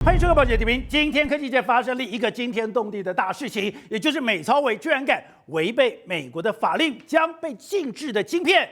欢迎收看《宝姐点评》。今天科技界发生了一个惊天动地的大事情，也就是美超微居然敢违背美国的法令，将被禁制的晶片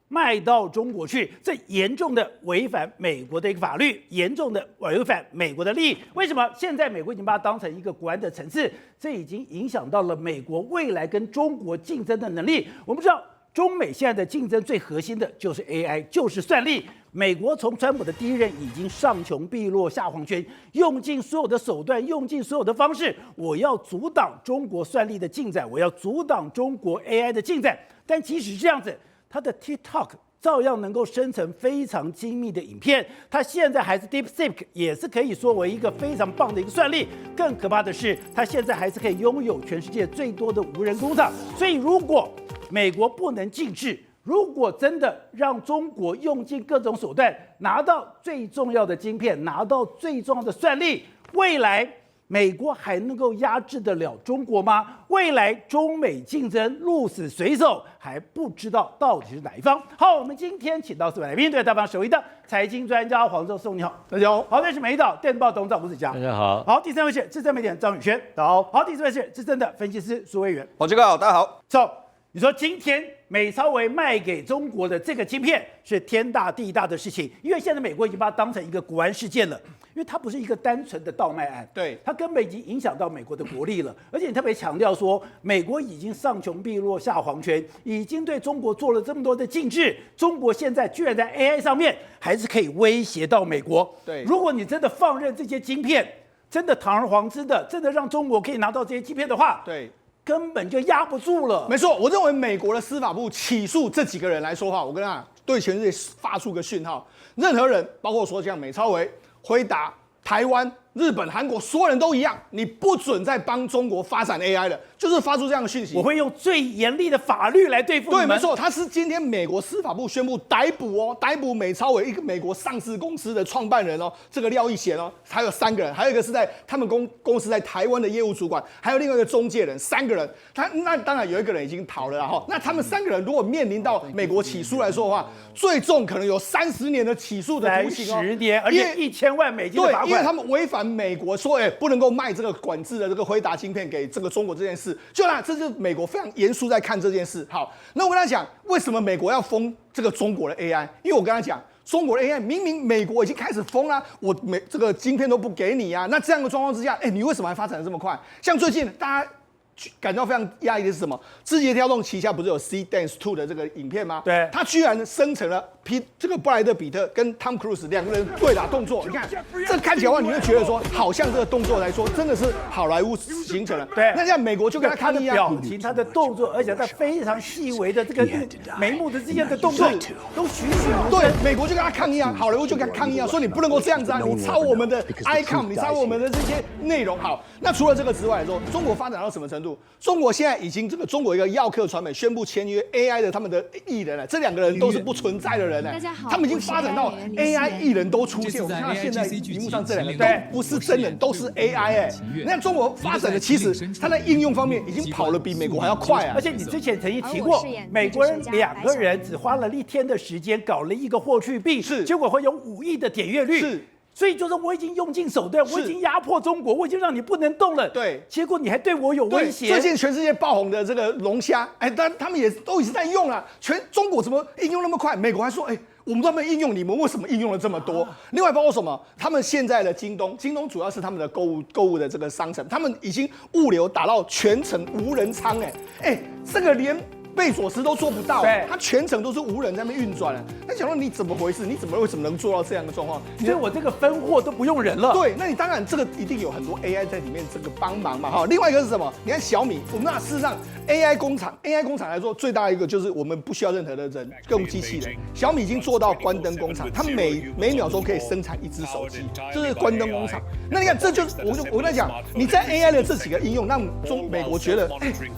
卖到中国去，这严重的违反美国的一个法律，严重的违反美国的利益。为什么现在美国已经把它当成一个国安的层次？这已经影响到了美国未来跟中国竞争的能力。我们知道，中美现在的竞争最核心的就是 AI， 就是算力。美国从川普的第一任已经上穷碧落下黄泉，用尽所有的手段，用尽所有的方式，我要阻挡中国算力的进展，我要阻挡中国 AI 的进展。但即使这样子，它的 TikTok 照样能够生成非常精密的影片，它现在还是 DeepSeek， 也是可以说为一个非常棒的一个算力。更可怕的是，它现在还是可以拥有全世界最多的无人工厂。所以，如果美国不能禁制，如果真的让中国用尽各种手段拿到最重要的晶片，拿到最重要的算力，未来美国还能够压制得了中国吗？未来中美竞争鹿死谁手，还不知道到底是哪一方。好，我们今天请到4位来宾，对大方首位的财经专家黄寿松，你好，大家好。好，这是美岛电子报董事长吴子嘉，大家好。好，第3位是资深媒体人张宇轩，好。好，第4位是资深的分析师苏威元，宝杰哥好，大家好。你说今天美超微卖给中国的这个晶片是天大地大的事情，因为现在美国已经把它当成一个国安事件了，因为它不是一个单纯的盗卖案，对，它根本已经影响到美国的国力了。而且你特别强调说，美国已经上穷碧落下黄泉，已经对中国做了这么多的禁制，中国现在居然在 AI 上面还是可以威胁到美国。对，如果你真的放任这些晶片，真的堂而皇之的，真的让中国可以拿到这些晶片的话，对。根本就压不住了。没错，我认为美国的司法部起诉这几个人来说话，我跟他对全世界发出个讯号：任何人，包括说像美超微、辉达、台湾、日本、韩国，所有人都一样，你不准再帮中国发展 AI 了，就是发出这样的讯息。我会用最严厉的法律来对付你们。对，没错，他是今天美国司法部宣布逮捕美超微一个美国上市公司的创办人哦，这个廖亦贤哦，还有3个人，还有一个是在他们公司在台湾的业务主管，还有另外一个中介人，3个人。那当然有一个人已经逃了啦哈。那他们3个人如果面临到美国起诉来说的话，最重可能有30年的起诉的徒刑哦，10年，而且1000万美金的罚款。对，因为他们违反美国说，不能够卖这个管制的这个辉达晶片给这个中国这件事，这是美国非常严肃在看这件事。好，那我跟他讲，为什么美国要封这个中国的 AI？ 因为我跟他讲，中国的 AI 明明美国已经开始封啦，我这个晶片都不给你啊。那这样的状况之下，你为什么还发展的这么快？像最近大家感到非常压抑的是什么？字节跳动旗下不是有 C-Dance 2的这个影片吗？对，它居然生成了这个布莱德彼特跟汤姆克鲁斯2个人对打动作。你看，这看起来的话，你会觉得说，好像这个动作来说，真的是好莱坞形成了。对，那像美国就跟他抗议啊，表情、他的动作，而且他非常细微的这个眉目的之间的动作，都栩栩如生。对，美国就跟他抗议啊，好莱坞就跟他抗议啊，说你不能够这样子啊，你抄我们的 icon， 你抄我们的这些内容。好，那除了这个之外，说中国发展到什么程度？中国现在已经中国一个耀客传媒宣布签约 AI 的他们的艺人了，这2个人都是不存在的人呢。他们已经发展到 AI 艺人都出现。我们看到现在荧幕上这2个都不是真人，都是 AI 你看中国发展的，其实它在应用方面已经跑得比美国还要快啊。而且你之前曾经提过，美国人2个人只花了1天的时间搞了一个霍去病，结果会有5亿的点阅率。是。所以就是我已经用尽手段，我已经压迫中国，我已经让你不能动了。对，结果你还对我有威胁。最近全世界爆红的这个龙虾，他们也都已经在用了。中国怎么应用那么快？美国还说，我们都没应用，你们为什么应用了这么多？另外包括什么？他们现在的京东主要是他们的购物的这个商城，他们已经物流打到全程无人仓，这个连贝佐斯都做不到，他全程都是无人在那边运转了。那想说你怎么回事？你为什么能做到这样的状况？所以我这个分货都不用人了。对，那你当然这个一定有很多 AI 在里面这个帮忙嘛，哈。另外一个是什么？你看小米，我们那事实上 AI 工厂来说，最大一个就是我们不需要任何的人，用机器人。小米已经做到关灯工厂，它每秒钟可以生产1只手机，这是关灯工厂。那你看，这就是我跟他讲，你在 AI 的这几个应用，让美国觉得，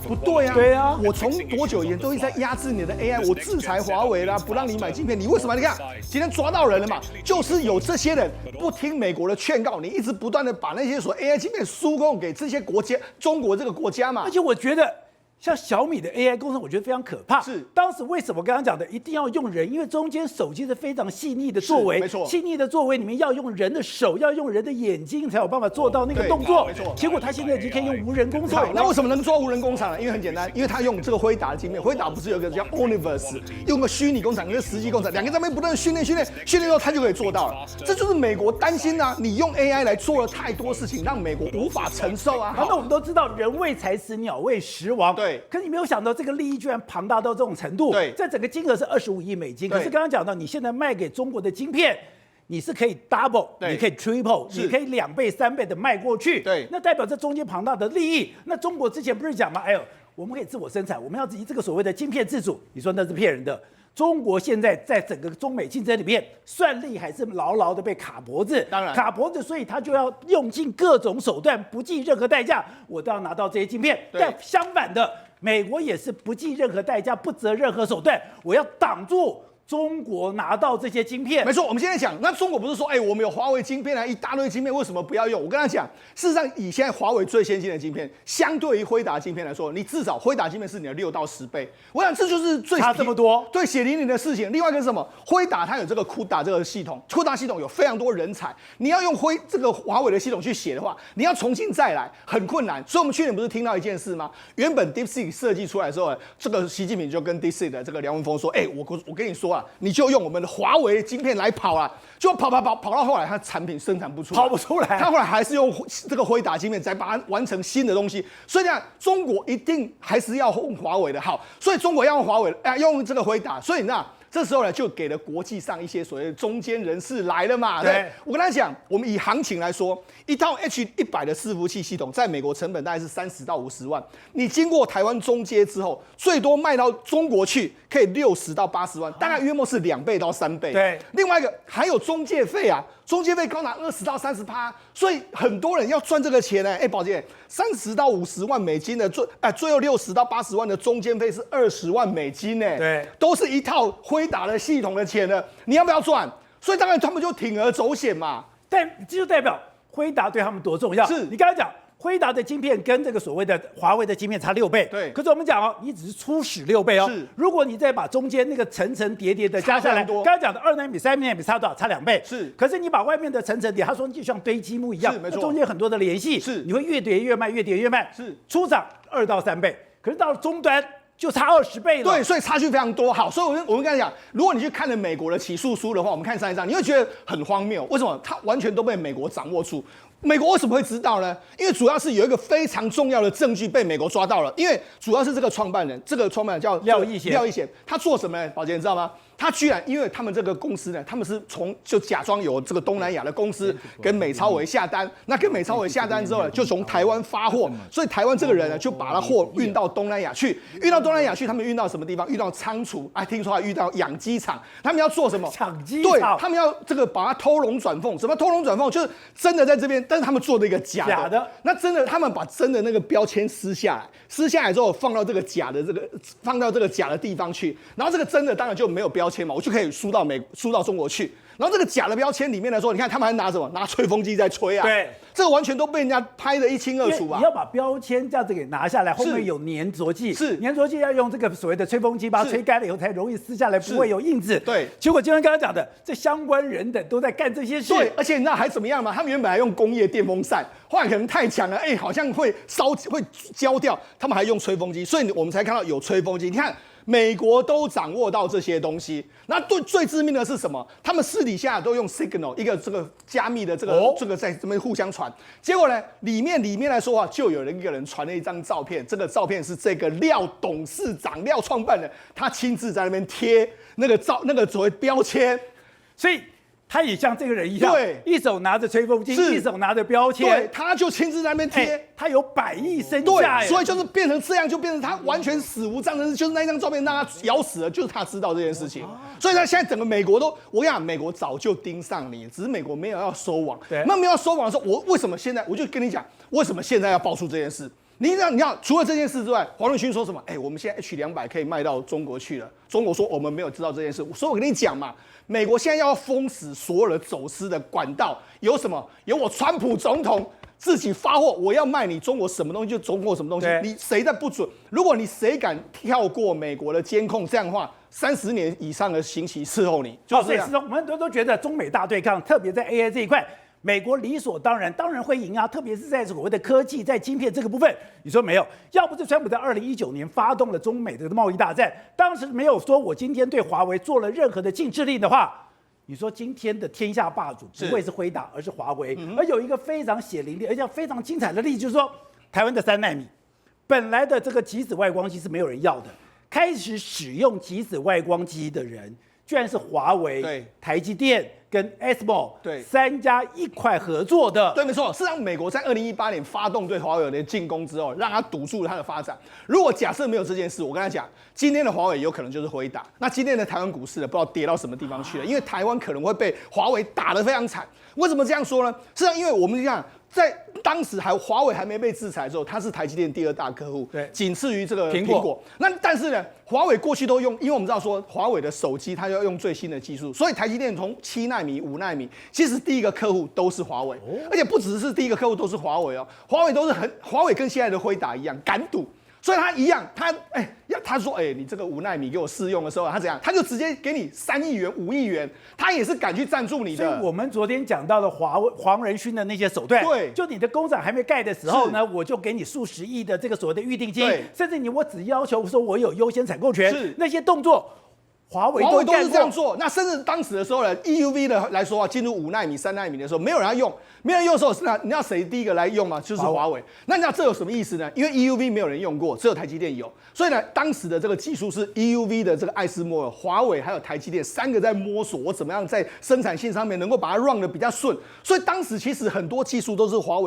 不对啊，对啊，我从多久以前都一直在压制你的 AI， 我制裁华为啦，不让你买晶片，你为什么？你看今天抓到人了嘛，就是有这些人不听美国的劝告，你一直不断的把那些所谓 AI 晶片输供给这些国家，中国这个国家嘛。而且我觉得像小米的 AI 工程，我觉得非常可怕。是当时为什么刚刚讲的一定要用人？因为中间手机是非常细腻的作为，没错，细腻的作为里面要用人的手，要用人的眼睛才有办法做到那个动作。没错。结果他现在已经可以用无人工厂。那为什么能做无人工厂呢？因为很简单，因为他用这个辉达的晶片，辉达不是有一个叫 Omniverse， 用个虚拟工厂跟实际工厂两个在那边不断的训练之后，他就可以做到了。这就是美国担心啊，你用 AI 来做了太多事情，让美国无法承受啊。好，那我们都知道人为财死，鸟为食亡。对。可是你没有想到这个利益居然庞大到这种程度。对。这整个金额是25亿美金。可是刚刚讲到，你现在卖给中国的晶片，你是可以 double， 你可以 triple， 你可以2倍、3倍的卖过去。对。那代表这中间庞大的利益。那中国之前不是讲吗？哎呦，我们可以自我生产，我们要以这个所谓的晶片自主。你说那是骗人的。中国现在在整个中美竞争里面，算力还是牢牢的被卡脖子，当然卡脖子，所以他就要用尽各种手段，不计任何代价，我都要拿到这些晶片。但相反的，美国也是不计任何代价，不择任何手段，我要挡住中国拿到这些晶片。没错，我们现在讲，那中国不是说，我们有华为晶片啊，一大堆晶片，为什么不要用？我跟他讲，事实上，以现在华为最先进的晶片，相对于辉达晶片来说，你至少辉达晶片是你的6到10倍。我想这就是最差这么多，对，血淋淋的事情。另外一个是什么？辉达它有这个 CUDA 这个系统，CUDA 系统有非常多人才，你要用这个华为的系统去写的话，你要重新再来，很困难。所以我们去年不是听到一件事吗？原本 DeepSeek 设计出来的时候，这个习近平就跟 DeepSeek 的这个梁文峰说，我跟你说啊，你就用我们的华为晶片来跑啊，就跑到后来，它产品生产不出来，跑不出来，他后来还是用这个辉达晶片再把它完成新的东西。所以呢，中国一定还是要用华为的好，所以中国要用华为，用这个辉达，所以那。这时候呢，就给了国际上一些所谓的中间人士来了嘛。对，我跟他讲，我们以行情来说，一套 H100的伺服器系统，在美国成本大概是30到50万，你经过台湾中阶之后，最多卖到中国去，可以60到80万，大概约莫是2倍到3倍。对，另外一个还有中介费啊。中介费高达20到30%，所以很多人要赚这个钱呢。宝姐，30到50万美金的最后60到80万的中间费是20万美金呢。对，都是一套辉达的系统的钱呢，你要不要赚？所以当然他们就铤而走险嘛。但这就代表辉达对他们多重要。是你刚才讲。辉达的晶片跟这个所谓的华为的晶片差6倍，对。可是我们讲你只是初始6倍哦。是。如果你再把中间那个层层叠叠的加下来，刚才讲的2奈米、3奈米差多少？差2倍。是。可是你把外面的层层叠，他说就像堆积木一样，没错。中间很多的联系，是。你会越叠越慢，越叠越慢。是。出厂2到3倍，可是到了终端就差20倍了。对，所以差距非常多。好，所以我们跟他讲，如果你去看了美国的起诉书的话，我们看上一章，你会觉得很荒谬。为什么？它完全都被美国掌握住。美国为什么会知道呢？因为主要是有一个非常重要的证据被美国抓到了。因为主要是这个创办人叫廖亦贤，他做什么呢？宝杰，你知道吗？他居然因为他们这个公司呢，他们是就假装有这个东南亚的公司跟美超微下单，那跟美超微下单之后呢，就从台湾发货，所以台湾这个人呢就把他货运到东南亚去，他们运到什么地方？运到仓储，听说还遇到养鸡场，他们要做什么？养鸡场，对，他们要这个把它偷龙转凤，什么偷龙转凤？就是真的在这边，但是他们做的一个假的，那真的他们把真的那个标签撕下来之后放到这个假的地方去，然后这个真的当然就没有标签嘛，我就可以输到中国去。然后这个假的标签里面来说，你看他们还拿什么？拿吹风机在吹啊！对，这个完全都被人家拍得一清二楚吧？你要把标签这样子给拿下来，后面有粘着剂，是粘着剂要用这个所谓的吹风机把它吹干了以后才容易撕下来，不会有印子。对，结果就像刚刚讲的，这相关人等都在干这些事。对，而且你知道还怎么样吗？他们原本还用工业电风扇，后来可能太强了，好像会焦掉，他们还用吹风机，所以我们才看到有吹风机。你看。美国都掌握到这些东西，那最致命的是什么？他们私底下都用 Signal 一个这个加密的这个在这边互相传，结果呢，里面来说啊，就有一个人传了一张照片，这个照片是这个廖董事长、廖创办人，他亲自在那边贴那个所谓标签，所以。他也像这个人一样，对，一手拿着吹风机，一手拿着标签，对，他就亲自在那边贴，他有100亿身价，对，所以就是变成这样，就变成他完全死无葬身，就是那张照片让他咬死了，就是他知道这件事情，所以他现在整个美国都，我跟你讲，美国早就盯上你，只是美国没有要收网，对，那没有要收网的时候，我为什么现在我就跟你讲，为什么现在要爆出这件事？你要除了这件事之外，黄仁勋说什么？我们现在 H200可以卖到中国去了。中国说我们没有知道这件事，所以我跟你讲嘛，美国现在要封死所有的走私的管道，有什么？有我川普总统自己发货，我要卖你中国什么东西就中国什么东西，你谁的不准？如果你谁敢跳过美国的监控，这样的话，30年以上的刑期伺候你，就是这样。我们都觉得中美大对抗，特别在 AI 这一块。美国理所当然会赢啊，特别是在所谓的科技、在晶片这个部分，你说没有？要不是川普在2019年发动了中美的贸易大战，当时没有说我今天对华为做了任何的禁制令的话，你说今天的天下霸主不会是辉达，而是华为。而有一个非常血淋淋而且非常精彩的例子，就是说台湾的3奈米，本来的这个极紫外光机是没有人要的，开始使用极紫外光机的人，居然是华为、台积电跟 ASML 3家一块合作的。对，没错，是让美国在2018年发动对华为的进攻之后，让它堵住了它的发展。如果假设没有这件事，我跟他讲，今天的华为有可能就是辉达。那今天的台湾股市呢，不知道跌到什么地方去了，因为台湾可能会被华为打得非常惨。为什么这样说呢？实际上，因为我们讲，在当时华为还没被制裁的时候，它是台积电第2大客户，仅次于这个苹果。那但是呢，华为过去都用，因为我们知道说华为的手机它要用最新的技术，所以台积电从7奈米、5奈米，其实第一个客户都是华为，而且不只是第一个客户都是华为哦，华为跟现在的辉达一样敢赌。所以他一样，他说，你这个5奈米给我试用的时候，他怎样？他就直接给你3亿元、5亿元，他也是敢去赞助你的。所以我们昨天讲到了黄仁勋的那些手段，对，就你的工厂还没盖的时候呢，我就给你数十亿的这个所谓的预定金，甚至我只要求说我有优先采购权，那些动作。华为都是这样做，那甚至当时的时候呢 ，EUV 的来说啊，进入5奈米、3奈米的时候，没有人要用，没有人用的时候，你知道谁第一个来用吗？就是华为。那你知道这有什么意思呢？因为 EUV 没有人用过，只有台积电有，所以呢，当时的这个技术是 EUV 的这个艾斯摩尔、华为还有台积电3个在摸索，我怎么样在生产线上面能够把它 run 的比较顺。所以当时其实很多技术都是华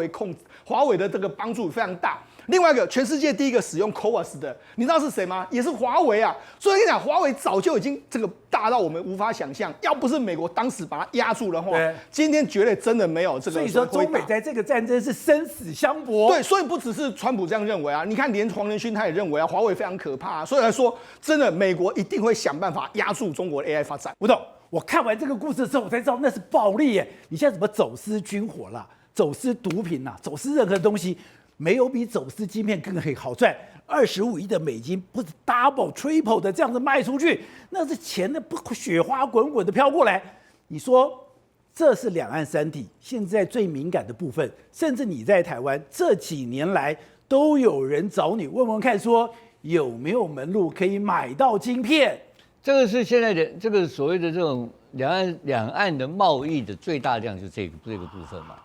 为的这个帮助非常大。另外一个，全世界第一个使用 CoWoS 的，你知道是谁吗？也是华为啊！所以我跟你讲，华为早就已经这个大到我们无法想象。要不是美国当时把它压住的话，今天绝对真的没有这个。所以说，中美在这个战争是生死相搏。对，所以不只是川普这样认为啊，你看连黄仁勋他也认为啊，华为非常可怕啊。所以来说，真的美国一定会想办法压住中国的 AI 发展。吴董，我看完这个故事之后，我才知道那是暴利耶！你现在怎么走私军火啦，走私毒品啦，走私任何东西？没有比走私晶片更好赚，25亿的美金不是 double、triple 的这样子卖出去，那是钱的不雪花滚滚的飘过来。你说这是两岸三地现在最敏感的部分，甚至你在台湾这几年来都有人找你问问看，说有没有门路可以买到晶片？这个是现在的这个所谓的这种两岸的贸易的最大量，就这个部分嘛。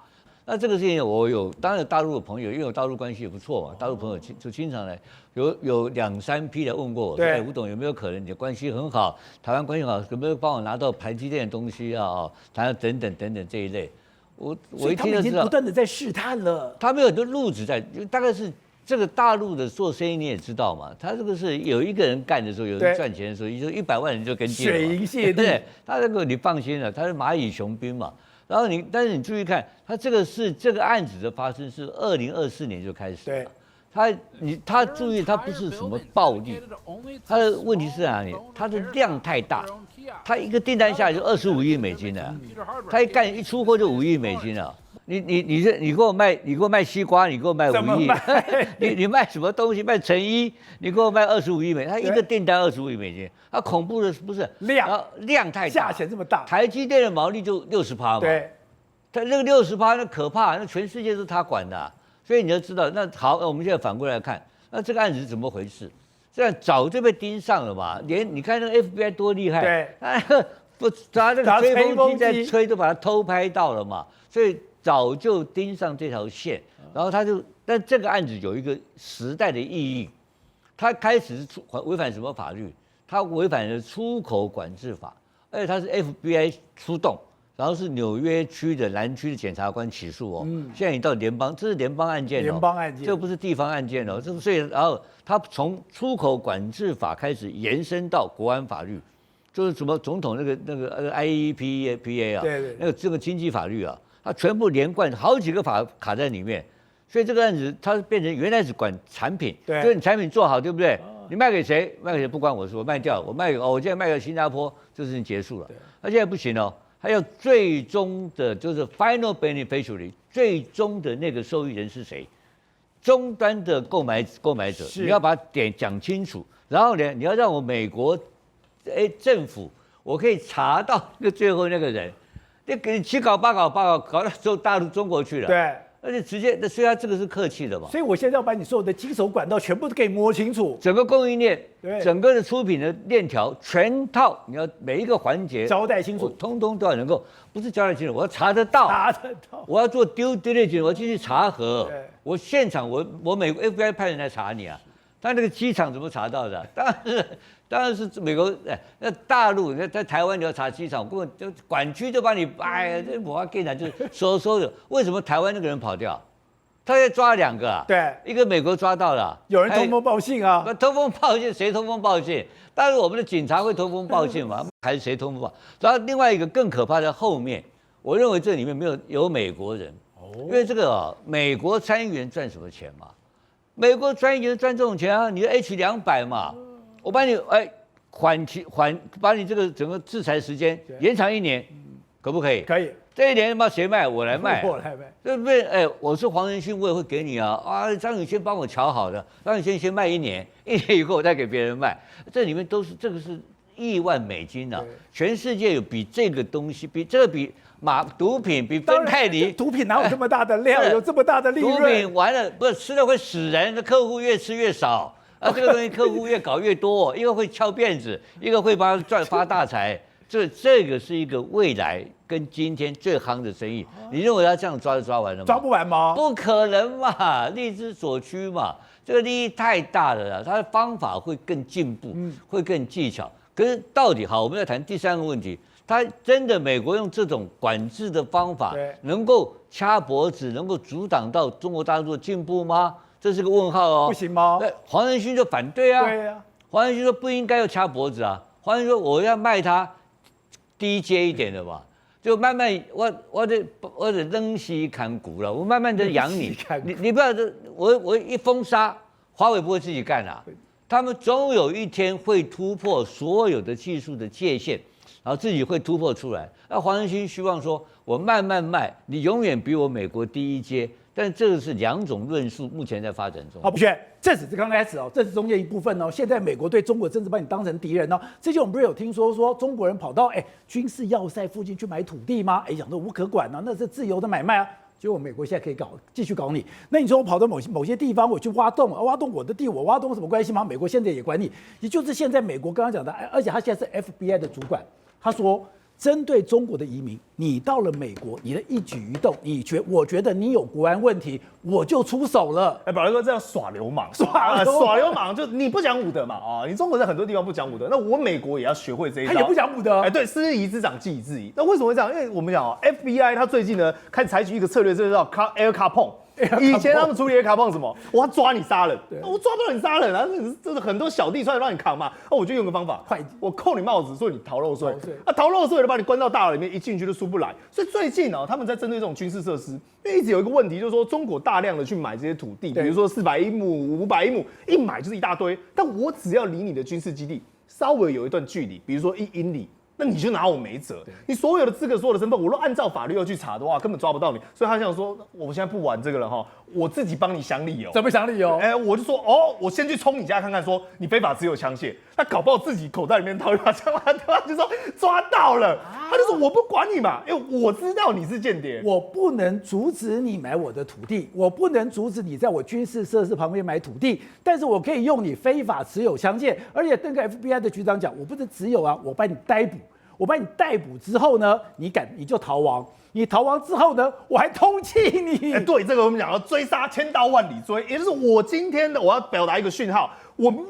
那这个事情我当然有大陆的朋友，因为我大陆关系也不错嘛，大陆朋友就经常来，有2-3批来问过我，说吴董有没有可能你的关系很好，台湾关系好，有没有帮我拿到台积电的东西啊？谈到等等这一类，我一听就知道，他们已经不断的在试探了。他们有很多路子在，大概是这个大陆的做生意你也知道嘛，他这个是有一个人干的时候，有人赚钱的时候，就100万人就跟进了，水银泻地，对，他这个你放心了，他是蚂蚁雄兵嘛。然后但是你注意看，他这个案子的发生是2024年就开始了。他注意，他不是什么暴利，他的问题是哪里？他的量太大，他一个订单下来就25亿美金了，他一出货就5亿美金了。你给我卖西瓜，你给我卖5亿，你卖什么东西？卖成衣，你给我卖25亿美金，他一个订单25亿美金，他恐怖的不是量太大，价钱这么大，台积电的毛利就60%嘛，对，他那个60%那可怕，那全世界是他管的啊，所以你就知道，那好，我们现在反过来看，那这个案子是怎么回事？这样早就被盯上了嘛，连你看那个 FBI 多厉害，对，他那个吹风机在吹都把它偷拍到了嘛，所以早就盯上这条线，然后但这个案子有一个时代的意义，他开始是违反什么法律？他违反了出口管制法，而且他是 FBI 出动，然后是纽约区的南区的检察官起诉哦，现在已经到联邦，这是联邦案件哦，联邦案件，这不是地方案件哦，所以然后他从出口管制法开始延伸到国安法律，就是什么总统那个 IEPA 啊，对，那个这个经济法律啊。它全部连贯好几个法卡在里面，所以这个案子它变成原来是管产品，就是你产品做好，对不对？你卖给谁？卖给谁不关我说，卖掉，我现在卖给新加坡，这事情结束了。他现在不行哦，还有最终的就是 final beneficiary， 最终的那个受益人是谁？终端的购买者，你要把点讲清楚，然后呢，你要让我美国政府，我可以查到那个最后那个人，你给你7搞8搞搞到大陆中国去了，对。而且直接，所以他这个是客气的嘛。所以我现在要把你所有的经手管道全部都给摸清楚，整个供应链，对，整个的出品的链条全套，你要每一个环节交代清楚，通通都要能够，不是交代清楚，我要查得到，我要做 due diligence， 我要进去查核，我现场我美国 FBI 派人来查你啊，他那个机场怎么查到的？当然是美国，那大陆在台湾你要查机场，根本就管区就把你，哎呀，这我要跟你讲，就是收的。为什么台湾那个人跑掉？他要抓2个啊，对，一个美国抓到了，有人通风报信啊，通风报信谁通风报信？但是我们的警察会通风报信吗？还是谁通风报？然后另外一个更可怕的后面，我认为这里面有美国人，因为这个美国参议员赚什么钱嘛？美国参议员赚这种钱啊，你的 H200嘛。我把你把你这个整个制裁时间延长1年，可不可以？可以。这1年嘛谁卖我来卖，我来卖，对不对？我是黄仁勋，我也会给你啊！张宇先帮我瞧好的，张宇先卖1年，1年以后我再给别人卖。这里面这个是亿万美金啊！全世界有比这个东西，比毒品比芬太尼，毒品哪有这么大的量，有这么大的利润？毒品完了不是吃了会死人，客户越吃越少。这个东西客户越搞越多，一个会翘辫子，一个会帮他发大财。这个是一个未来跟今天最夯的生意。你认为他这样抓就抓完了吗？抓不完吗？不可能嘛，力之所趋嘛。这个利益太大了啦，他的方法会更进步，会更技巧。可是到底好，我们要谈第3个问题，他真的美国用这种管制的方法，能够掐脖子，能够阻挡到中国大陆的进步吗？这是个问号哦，不行吗？黄仁勋就反对啊，对啊，黄仁勋说不应该要掐脖子啊，黄仁勋说我要卖他低阶一点的吧，就慢慢我得扔西砍骨了，我慢慢的养你，你不要我一封杀，华为不会自己干啊，他们总有一天会突破所有的技术的界限，然后自己会突破出来。那黄仁勋希望说，我慢慢卖，你永远比我美国低1阶。但这个是2种论述，目前在发展中。好，不选，这只是刚开始哦，这是中间一部分哦。现在美国对中国政治把你当成敌人哦。之前我们不是有听说中国人跑到军事要塞附近去买土地吗？讲说无可管啊，那是自由的买卖啊。结果美国现在可以继续搞你。那你说我跑到某些地方，我去挖洞我的地，我挖洞有什么关系吗？美国现在也管你，也就是现在美国刚刚讲的，而且他现在是 FBI 的主管，他说。针对中国的移民，你到了美国，你的一举一动，我觉得你有国安问题，我就出手了。宝来哥这样耍流氓，耍流氓，就你不讲武德嘛你中国在很多地方不讲武德，那我美国也要学会这一招。他也不讲武德，对，师夷之长技以制夷。那为什么会这样？因为我们讲FBI 他最近呢开始采取一个策略，这叫 Air Capone。以前他们处理 Air Capone 什么？我要抓你杀人，我抓不到你杀人啊，这是很多小弟出来让你扛嘛。我就用个方法，我扣你帽子，说你逃漏税，逃漏税就把你关到大牢里面，一进去就出不来。所以最近他们在针对这种军事设施，因为一直有一个问题，就是说中国大量的去买这些土地，比如说400英亩、500英亩，一买就是一大堆。但我只要离你的军事基地稍微有一段距离，比如说1英里。那你就拿我没辙，你所有的资格、所有的身份，我都按照法律要去查的话，根本抓不到你。所以他想说，我现在不玩这个了我自己帮你想理由。怎么想理由？我就说我先去冲你家看看，说你非法持有枪械。他搞不好自己口袋里面掏一把枪，他就说抓到了，他就说我不管你嘛，因为我知道你是间谍，我不能阻止你买我的土地，我不能阻止你在我军事设施旁边买土地，但是我可以用你非法持有枪械，而且那个 FBI 的局长讲，我不是只有我把你逮捕。我把你逮捕之后呢，你就逃亡。你逃亡之后呢，我还通缉你。对，这个我们讲要追杀千刀万里追，也就是我今天我要表达一个讯号，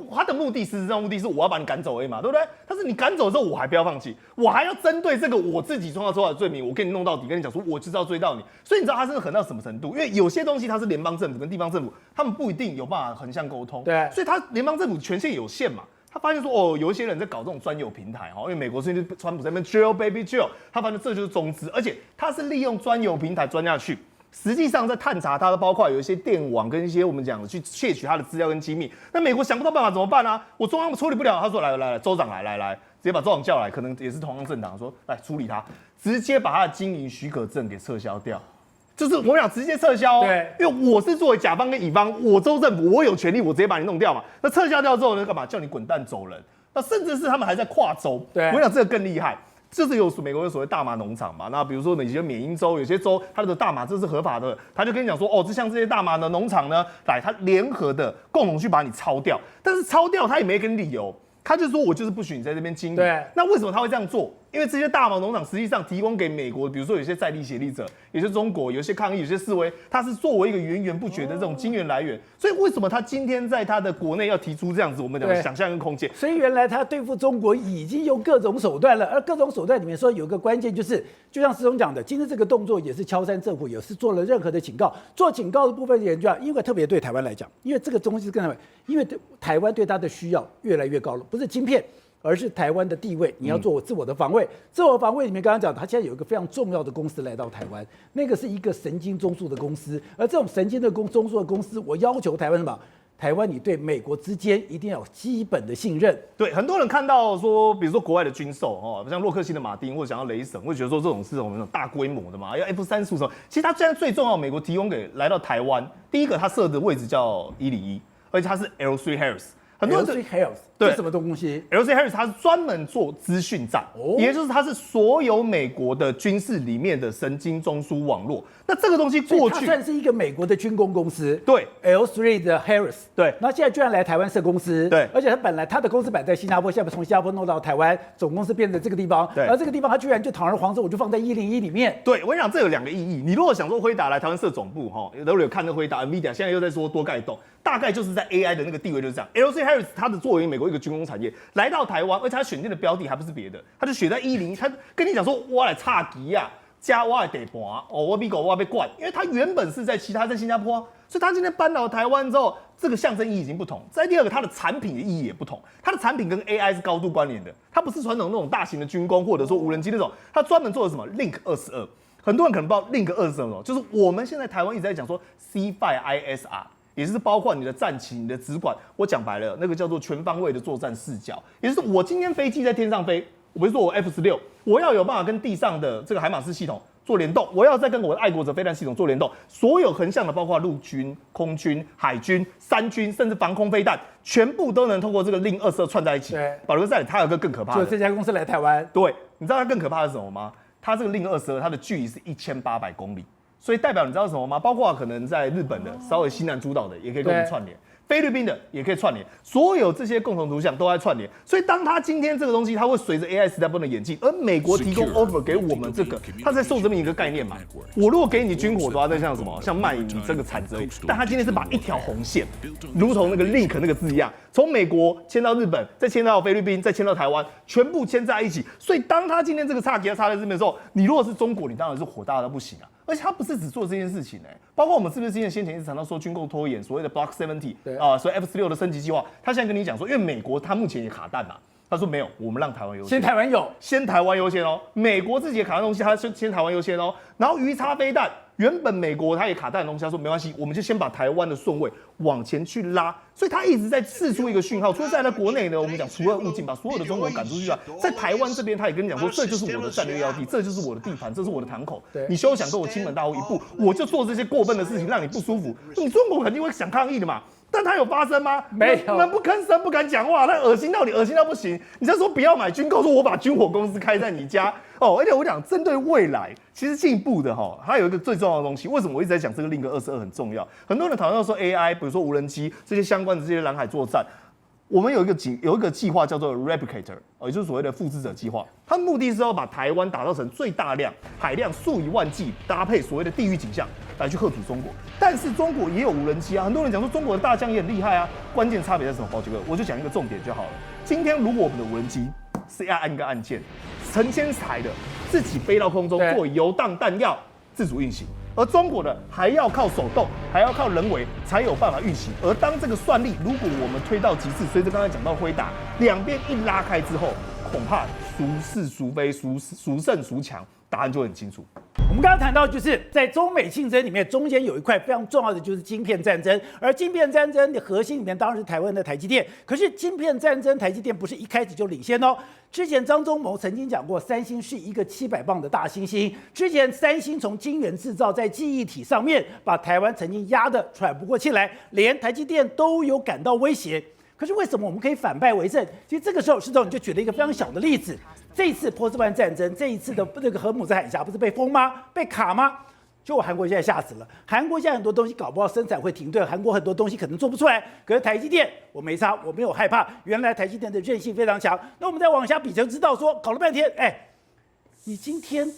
他的目的实质上目的是我要把你赶走而已嘛，对不对？但是你赶走之后，我还不要放弃，我还要针对这个我自己创造出来的罪名，我跟你弄到底，跟你讲说我就是要追到你。所以你知道他真的狠到什么程度？因为有些东西它是联邦政府跟地方政府，他们不一定有办法横向沟通，对，所以他联邦政府权限有限嘛。他发现说，有一些人在搞这种专有平台因为美国最近川普在那边 drill baby drill， 他发现这就是中资，而且他是利用专有平台钻下去，实际上在探查他的，包括有一些电网跟一些我们讲的去窃取他的资料跟机密。那美国想不到办法怎么办啊？我中央处理不了，他说来，州长来，接把周董叫来，可能也是同样政党说来处理他，直接把他的经营许可证给撤销掉。就是我想直接撤销哦，对，因为我是作为甲方跟乙方，我州政府我有权利，我直接把你弄掉嘛。那撤销掉之后呢，干嘛？叫你滚蛋走人。那甚至是他们还在跨州，对，我想这个更厉害。就是美国有所谓大麻农场嘛，那比如说有些缅因州有些州，它的大麻这是合法的，他就跟你讲说，哦，这像这些大麻的农场呢，来他联合的共同去把你抄掉，但是抄掉他也没给你理由。他就说我就是不许你在这边经营。对，那为什么他会这样做？因为这些大麻农场实际上提供给美国，比如说有些在地协力者，有些中国，有些抗议，有些示威，它是作为一个源源不绝的这种金源来源。所以为什么他今天在他的国内要提出这样子，我们讲想象跟空间？所以原来他对付中国已经用各种手段了，而各种手段里面说有个关键就是，就像石总讲的，今天这个动作也是敲山震虎，也是做了任何的警告。做警告的部分研究，因为特别对台湾来讲，因为这个东西是跟台湾，因为台湾对它的需要越来越高了，不是晶片。而是台湾的地位，你要做自我的防卫。自我防卫里面，刚刚讲，它现在有一个非常重要的公司来到台湾，那个是一个神经中枢的公司。而这种神经的中枢的公司，我要求台湾什么？台湾你对美国之间一定要有基本的信任。对，很多人看到说，比如说国外的军售哦，像洛克希德马丁或者想要雷神，会觉得说这种是我们那种大规模的嘛，要 F-35什么。其实它现在最重要，美国提供给来到台湾，第一个它设的位置叫101，而且它是 L3 Harris。很多人 L3 Harris 这什么东西 ？L3 Harris 它是专门做资讯站，也就是它是所有美国的军事里面的神经中枢网络。那这个东西过去它算是一个美国的军工公司，对 L3 的 Harris， 对，那现在居然来台湾设公司，对，而且他本来他的公司摆在新加坡，现在从新加坡弄到台湾，总公司变成这个地方，对，而这个地方他居然就堂而皇之，我就放在101里面。对，我跟你讲，这有2个意义。你如果想说辉达来台湾设总部，有看那辉达 NVIDIA 现在又在说多盖栋，大概就是在 AI 的那个地位就是这样。L3 Harris 它的作为美国一个军工产业来到台湾，而且他选定的标的还不是别的，他就选在101，他跟你讲说我来插旗呀。加我的地盘哦，我美国我要被灌，因为他原本是在新加坡啊，所以他今天搬到台湾之后，这个象征意义已经不同。再第二个，它的产品的意义也不同，它的产品跟 AI 是高度关联的，它不是传统那种大型的军工或者说无人机那种，它专门做的什么 Link 22，很多人可能不知道 Link 22是什么，就是我们现在台湾一直在讲说 C5ISR。也就是包括你的战旗、你的直管，我讲白了，那个叫做全方位的作战视角，也就是我今天飞机在天上飞，我比如说我 F-16，我要有办法跟地上的这个海马斯系统做联动，我要再跟我的爱国者飞弹系统做联动，所有横向的，包括陆军、空军、海军、山军，甚至防空飞弹，全部都能透过这个Link 22串在一起。对，保留在它有个更可怕的，就这家公司来台湾，对，你知道它更可怕的是什么吗？它这个Link 22，它的距离是1800公里。所以代表你知道什么吗？包括可能在日本的稍微西南诸岛的也可以跟我们串联，菲律宾的也可以串联，所有这些共同图像都在串联。所以当它今天这个东西，它会随着 AI 时代不能演进，而美国提供 offer 给我们这个，它在受这么一个概念嘛。我如果给你军火的话，那像什么？像卖你这个产值而已。但它今天是把一条红线，如同那个 link 那个字一样，从美国迁到日本，再迁到菲律宾，再迁到台湾，全部迁在一起。所以当它今天这个插在这边的时候，你如果是中国，你当然是火大到不行啊。而且他不是只做这件事情包括我们是不是之前先前一直谈到说军购拖延，所谓的 Block 70所以 F-16的升级计划，他现在跟你讲说，因为美国他目前也卡弹嘛，他说没有，我们让台湾优先，先台湾有，先台湾优先哦。美国自己也卡弹东西，他先台湾优先哦。然后鱼叉飞弹，原本美国他也卡弹的东西，他说没关系，我们就先把台湾的顺位往前去拉。所以他一直在释出一个讯号，除了在国内呢，我们讲除恶务尽，把所有的中国赶出去啊。在台湾这边，他也跟你讲说，这就是我的战略要地，这就是我的地盘，这是我的堂口。你休想跟我亲门大户一步，我就做这些过分的事情，让你不舒服。你中国肯定会想抗议的嘛。但它有发生吗？没有，闷不吭声，不敢讲话，那恶心到你，恶心到不行。你再说不要买军购，说我把军火公司开在你家哦。而且我讲，针对未来，其实进步的还有一个最重要的东西。为什么我一直在讲这个 Link 22很重要？很多人讨论到说 AI， 比如说无人机这些相关的这些蓝海作战。我们有一个计划叫做 Replicator， 也就是所谓的复制者计划。它的目的是要把台湾打造成最大量海量数以万计，搭配所谓的地域景象来去吓阻中国。但是中国也有无人机啊，很多人讲说中国的大疆也很厉害啊。关键差别在什么？宝杰哥，我就讲一个重点就好了。今天如果我们的无人机是要按一个按键，成千台的自己飞到空中做游荡弹药自主运行。而中国的还要靠手动，还要靠人为才有办法运行。而当这个算力如果我们推到极致，随着刚才讲到辉达，两边一拉开之后，恐怕孰是孰非，孰胜孰强，答案就很清楚。我们刚刚谈到，就是在中美竞争里面，中间有一块非常重要的就是晶片战争，而晶片战争的核心里面当然是台湾的台积电。可是晶片战争，台积电不是一开始就领先哦。之前张忠谋曾经讲过，三星是一个700磅的大猩猩。之前三星从晶圆制造在记忆体上面，把台湾曾经压得喘不过气来，连台积电都有感到威胁。可是为什么我们可以反败为胜？其实这个时候，施总你就举了一个非常小的例子。这一次波斯湾战争，这一次的这个荷姆斯海峡不是被封吗？被卡吗？就韩国现在吓死了。韩国现在很多东西搞不好生产会停顿，韩国很多东西可能做不出来。可是台积电我没差，我没有害怕。原来台积电的韧性非常强。那我们再往下比，就知道说搞了半天，你今天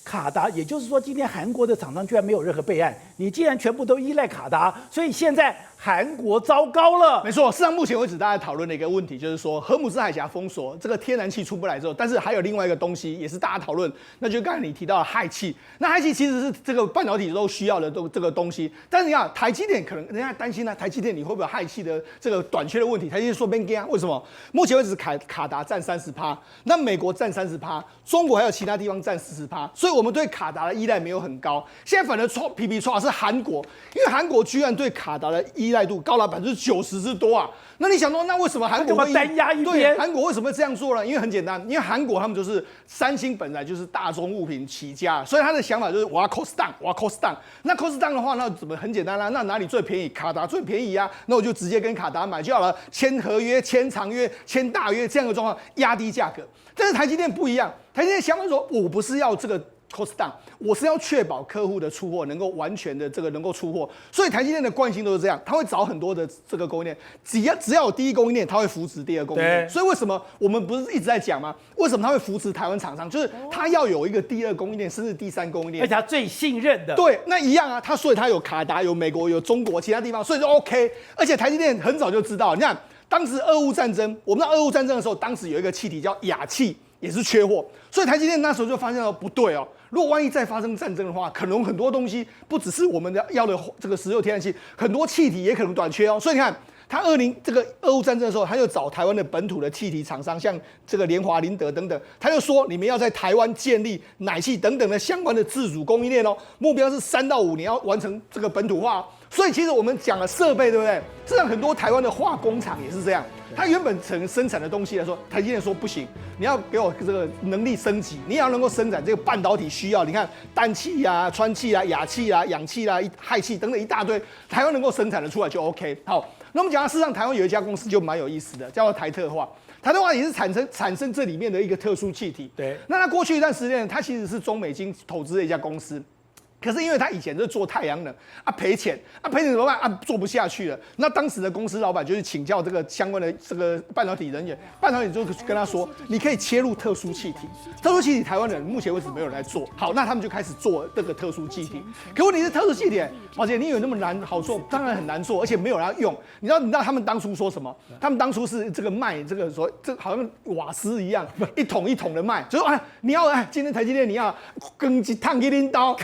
卡达，也就是说今天韩国的厂商居然没有任何备案，你既然全部都依赖卡达，所以现在韩国糟糕了。没错，事实上目前为止大家讨论的一个问题就是说，荷姆斯海峡封锁，这个天然气出不来之后，但是还有另外一个东西也是大家讨论，那就是刚才你提到的氦气。那氦气其实是这个半导体都需要的这个东西，但是你看台积电可能人家担心呢，台积电你会不会有氦气的这个短缺的问题？台积电说没给啊，为什么？目前为止卡达占30%，那美国占30%，中国还有其他地方占40%，所以我们对卡达的依赖没有很高。现在反而皮皮唰是韩国，因为韩国居然对卡达的依赖度高达90%之多啊！那你想说，那为什么韩国会单压一边？对，韩国为什么会这样做呢？因为很简单，因为韩国他们就是三星本来就是大宗物品起家，所以他的想法就是我要 cost down， 我要 cost down。那 cost down 的话，那怎么很简单啦？那哪里最便宜？卡达最便宜啊！那我就直接跟卡达买就好了，签合约、签长约、签大约这样的状况，压低价格。但是台积电不一样，台积电想法说，我不是要这个cost down， 我是要确保客户的出货能够完全的能够出货，所以台积电的惯性都是这样，它会找很多的这个供应链，只要有第一供应链，它会扶持第二供应链。所以为什么我们不是一直在讲吗？为什么它会扶持台湾厂商？就是它要有一个第二供应链，甚至第三供应链，而且它最信任的。对，那一样啊，所以它有卡达、有美国、有中国其他地方，所以就 OK。而且台积电很早就知道，你看当时俄乌战争，我们知道俄乌战争的时候，当时有一个气体叫氩气。也是缺货，所以台积电那时候就发现了不对哦。如果万一再发生战争的话，可能很多东西不只是我们要的这个石油天然气，很多气体也可能短缺哦。所以你看，他这个俄乌战争的时候，他就找台湾的本土的气体厂商，像这个联华、林德等等，他就说你们要在台湾建立氖气等等的相关的自主供应链哦，目标是3到5年要完成这个本土化。所以其实我们讲了设备，对不对？事实上很多台湾的化工厂也是这样。它原本生产的东西来说，台积电说不行，你要给我这个能力升级，你也要能够生产这个半导体需要。你看氮气啊、氚气啊、氩气啊、氧气啊、氦气等等一大堆，台湾能够生产的出来就 OK。好，那我们讲到事实上台湾有一家公司就蛮有意思的，叫做台特化。台特化也是产生这里面的一个特殊气体。对，那它过去一段时间，它其实是中美金投资的一家公司。可是因为他以前是做太阳能赔钱赔钱怎么办做不下去了。那当时的公司老板就是请教这个相关的这个半导体人员，半导体就跟他说，你可以切入特殊气体，特殊气体台湾人目前为止没有人来做。好，那他们就开始做这个特殊气体。可问题是特殊气体，宝姐你以为那么难好做？当然很难做，而且没有人要用。你知道他们当初说什么？他们当初是这个卖这个说这好像瓦斯一样，一桶一桶的卖，就说你要今天台积电你要更几趟给拎刀，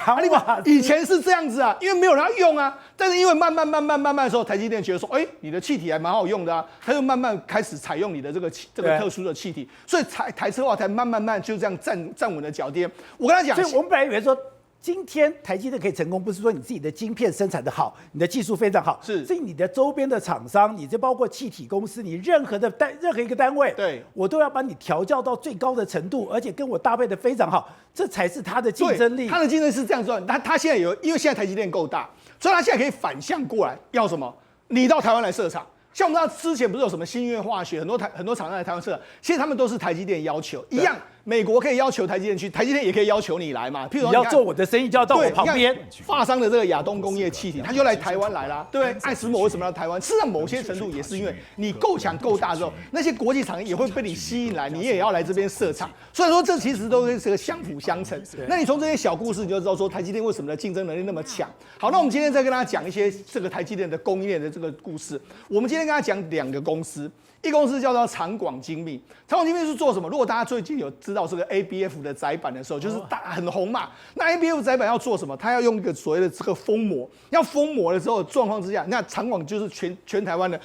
以前是这样子啊，因为没有人要用啊。但是因为慢慢的时候，台积电觉得说，你的气体还蛮好用的啊，他就慢慢开始采用你的这个特殊的气体，所以台车化才慢慢就这样站稳了脚垫。我跟他讲，所以我们本来以为说，今天台积电可以成功，不是说你自己的晶片生产的好，你的技术非常好，是你的周边的厂商，你这包括气体公司，你任何一个单位，对我都要把你调教到最高的程度，而且跟我搭配的非常好，这才是它的竞争力。它的竞争是这样做，他现在因为现在台积电够大，所以他现在可以反向过来，要什么？你到台湾来设厂。像我们知道之前不是有什么新月化学，很多厂商来台湾设厂，其实他们都是台积电要求一样。美国可以要求台积电去，台积电也可以要求你来嘛。譬如说你要做我的生意，就要到我旁边。发商的这个亚东工业气体，他就来台湾来啦，对不对？爱斯摩为什么要台湾？事实上，某些程度也是因为你够强够大之后，那些国际厂也会被你吸引来，你也要来这边设厂。所以说，这其实都是个相辅相成。那你从这些小故事，你就知道说台积电为什么的竞争能力那么强。好，那我们今天再跟大家讲一些这个台积电的供应链的这个故事。我们今天跟大家讲2个公司。一公司叫做长广精密，长广精密是做什么？如果大家最近有知道到这个 ABF 的载板的时候，就是很红嘛。那 ABF 载板要做什么？它要用一个所谓的这个封膜，要封膜的时候状况之下，那长广就是全台湾的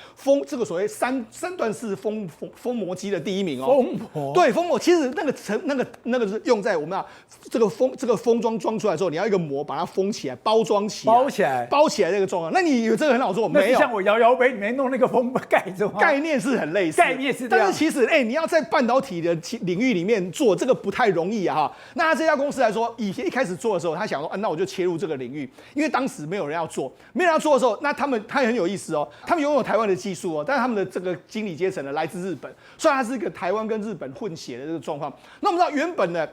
这个所谓三段式封膜机的第一名哦。封膜对，封膜其实那个是用在我们这个封装出来之后，你要一个膜把它封起来，包装起来，包起来这个状况。那你有这个很好做，没有？像我摇摇杯里面弄那个封盖子吗？概念是很类似，概念是这样。但是其实，你要在半导体的领域里面做这个不太容易啊哈。那这家公司来说，以前一开始做的时候，他想说，那我就切入这个领域，因为当时没有人要做，没有人要做的时候，那他也很有意思哦，他们拥有台湾的技术哦，但是他们的这个经理阶层呢来自日本，所以它是一个台湾跟日本混血的这个状况。那我们知道原本的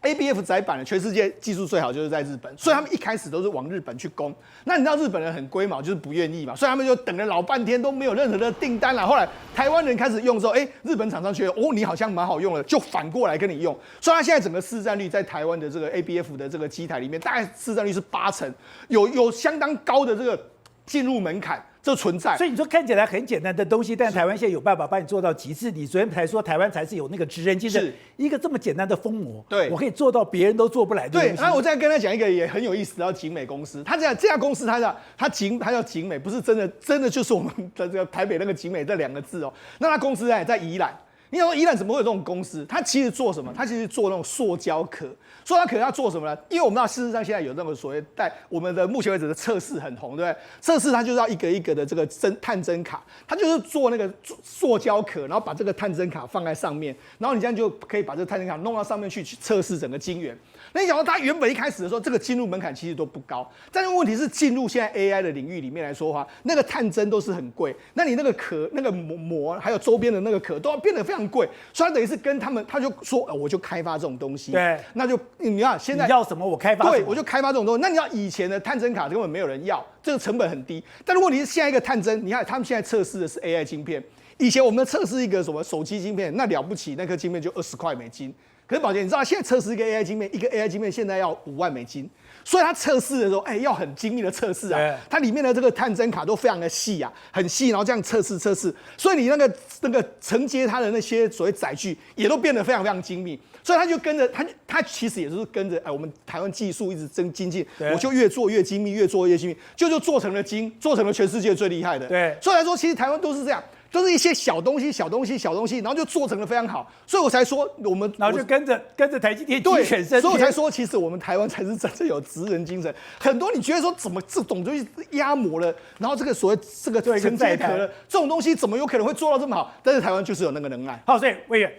ABF 载板的全世界技术最好就是在日本，所以他们一开始都是往日本去攻。那你知道日本人很龟毛，就是不愿意嘛，所以他们就等了老半天都没有任何的订单了。后来台湾人开始用之后，日本厂商觉得你好像蛮好用的，就反过来跟你用。所以他现在整个市占率在台湾的这个 ABF 的这个机台里面，大概市占率是80%，有相当高的这个进入门槛。这存在，所以你说看起来很简单的东西，但台湾现在有办法帮你做到极致。你昨天才说台湾才是有那个职人精神，一个这么简单的封膜，对，我可以做到别人都做不来的东西。对，然后我再跟他讲一个也很有意思的，叫景美公司。这家公司，它叫景美，不是真的就是我们的这个台北那个景美这2个字哦。那它公司在宜兰。你想说宜兰怎么会有这种公司？它其实做什么？它其实做那种塑胶壳。塑胶壳要做什么呢？因为我们知道事实上现在有那个所谓我们的目前为止的测试很红，对不对？测试它就是要一个一个的这个探针卡，它就是做那个塑胶壳，然后把这个探针卡放在上面，然后你这样就可以把这个探针卡弄到上面去测试整个晶圆。那你想到它原本一开始的时候，这个进入门槛其实都不高，但是问题是进入现在 AI 的领域里面来说的话，那个探针都是很贵，那你那个壳、那个膜还有周边的那个壳都要变得非常贵，所以它等于是跟他就说，我就开发这种东西，对，那就你看现在你要什么我开发什么，对，我就开发这种东西。那你要以前的探针卡根本没有人要，这个成本很低，但是问题是现在一个探针，你看他们现在测试的是 AI 晶片，以前我们测试一个什么手机晶片，那了不起，那颗晶片就20块美金。可是宝杰，你知道现在测试一个 AI 晶片，一个 AI 晶片现在要5万美金，所以它测试的时候，要很精密的测试啊，它里面的这个探针卡都非常的细啊，很细，然后这样测试，所以你那个承接它的那些所谓载具也都变得非常非常精密，所以它就跟着它其实也是跟着我们台湾技术一直精进，我就越做越精密，越做越精密，就做成了做成了全世界最厉害的。对，所以来说，其实台湾都是这样。都是一些小东西，然后就做成了非常好，所以我才说然后就跟着台积电鸡犬升天，所以我才说，其实我们台湾才是真正有职人精神。很多你觉得说怎么这种东西压磨了，然后这个所谓这个承接壳了，这种东西怎么有可能会做到这么好？但是台湾就是有那个能耐。好，所以委员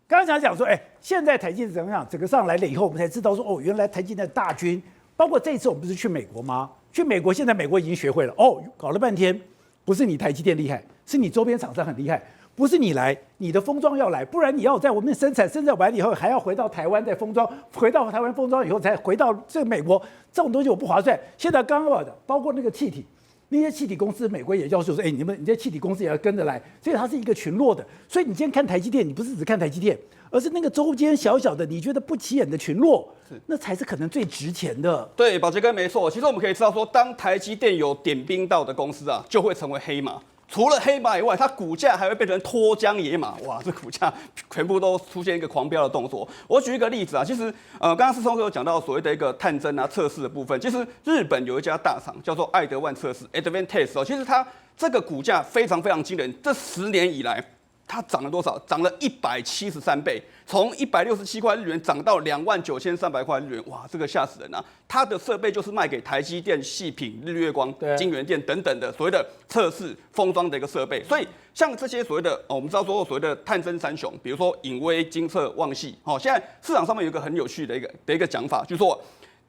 刚刚讲说，现在台积电怎么样？整个上来了以后，我们才知道说，原来台积电的大军，包括这一次我们不是去美国吗？去美国，现在美国已经学会了，搞了半天。不是你台积电厉害，是你周边厂商很厉害。不是你来，你的封装要来，不然你要在我们生产完以后，还要回到台湾再封装，回到台湾封装以后才回到这个美国，这种东西我不划算。现在刚刚的，包括那个气体，那些气体公司，美国也要求说，你这气体公司也要跟着来，所以它是一个群落的。所以你今天看台积电，你不是只看台积电，而是那个周间小小的，你觉得不起眼的群落，那才是可能最值钱的。对，宝杰哥没错。其实我们可以知道说，当台积电有点兵到的公司啊，就会成为黑马。除了黑马以外，它股价还会变成脱缰野马。哇，这股价全部都出现一个狂飙的动作。我举一个例子啊，其实刚刚思聪哥有讲到所谓的一个探针啊测试的部分，其实日本有一家大厂叫做爱德万测试 （Advantest） 哦，其实它这个股价非常非常惊人，这10年以来。它涨了多少？涨了173倍，从167块日元涨到29300块日元，哇，这个吓死人啊！它的设备就是卖给台积电、细品、日月光、晶圆店等等的所谓的测试封装的一个设备。所以像这些所谓的我们知道说所谓的探针三雄，比如说颖威、精测、旺系，现在市场上面有一个很有趣的一个讲法，就是说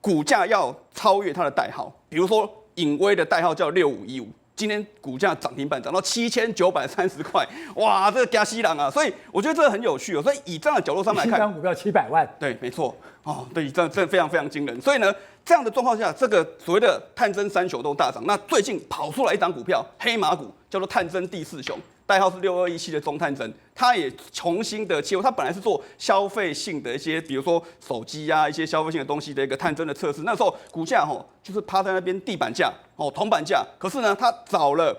股价要超越它的代号，比如说颖威的代号叫6515。今天股价涨停板涨到7930块，哇，这个加西郎啊！所以我觉得这个很有趣哦。所以以这样的角度上来看，一张股票700万，对，没错对，这非常非常惊人。所以呢，这样的状况下，这个所谓的探针三雄都大涨。那最近跑出来一档股票，黑马股，叫做探针第4雄，代号是6217的中探针，它也重新的切入。它本来是做消费性的一些，比如说手机啊，一些消费性的东西的一个探针的测试。那时候股价就是趴在那边地板价铜板价，可是呢，它找了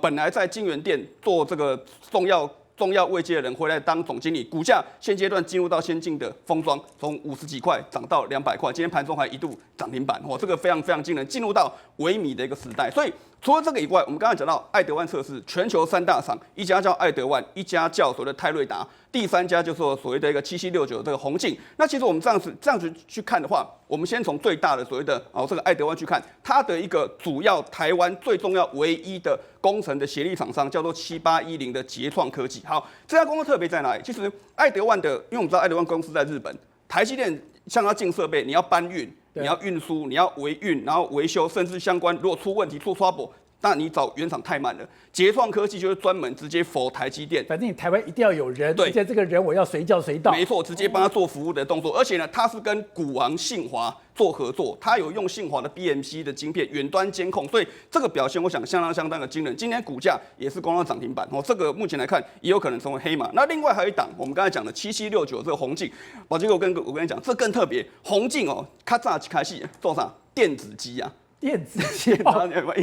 本来在晶圆店做这个重要重要位阶的人回来当总经理，股价现阶段进入到先进的封装，从50几块涨到200块，今天盘中还一度涨停板，这个非常非常惊人，进入到微米的一个时代。所以除了这个以外，我们刚才讲到爱德万测试，全球3大厂，一家叫爱德万，一家叫所谓的泰瑞达，第3家就是所谓的一个7769这个宏进。那其实我们这样子去看的话，我们先从最大的所谓的这个爱德万去看，它的一个主要台湾最重要唯一的工程的协力厂商叫做7810的捷创科技。好，这家公司特别在哪里？其实爱德万的，因为我们知道爱德万公司在日本，台积电向它进设备，你要搬运。你要运输，你要维运，然后维修，甚至相关如果出问题出 trouble， 那你找原厂太慢了。捷创科技就是专门直接 for 台积电，反正你台湾一定要有人，对，而且这个人我要随叫随到，没错，直接帮他做服务的动作。而且呢，他是跟股王信华做合作，他有用信华的 BMC 的晶片远端监控，所以这个表现我想相当的惊人。今天股价也是攻上涨停板这个目前来看也有可能成为黑马。那另外还有一档，我们刚才讲的7769这个宏进，宝杰哥我跟你讲，这更特别，宏进咔嚓开始做啥电子机啊。电子机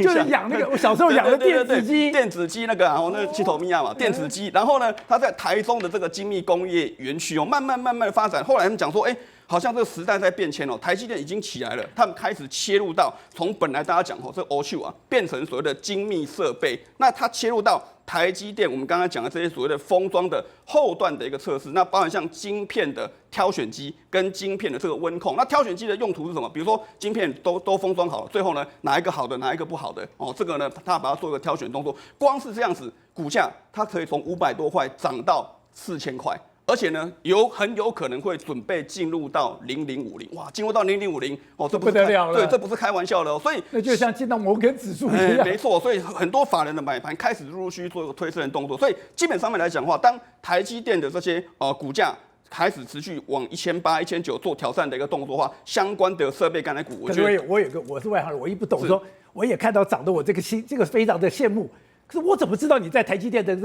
就是养那个我小时候养的电子机，电子机那个那七头米亚嘛，电子机。然后呢，它在台中的这个精密工业园区慢慢发展。后来他们讲说，好像这个时代在变迁台积电已经起来了，他们开始切入到从本来大家讲这 OQ 变成所谓的精密设备，那它切入到台积电我们刚才讲的这些所谓的封装的后段的一个测试，那包含像晶片的挑选机跟晶片的这个温控。那挑选机的用途是什么？比如说晶片都封装好了，最后呢哪一个好的哪一个不好的这个呢他把它做一个挑选动作，光是这样子股价它可以从500多块涨到4000块。而且呢，很有可能会准备进入到0050，哇，进入到0050这不得了了，对，这不是开玩笑的所以那就像进到摩根指数一样，没错，所以很多法人的买盘开始陆续做一个推升的动作，所以基本上面来讲的话，当台积电的这些股价开始持续往1800、1900做挑战的一个动作的话，相关的设备概念股，我觉得我是外行人，我一不懂说，我也看到涨得我这个非常的羡慕。可是我怎么知道你在台积电的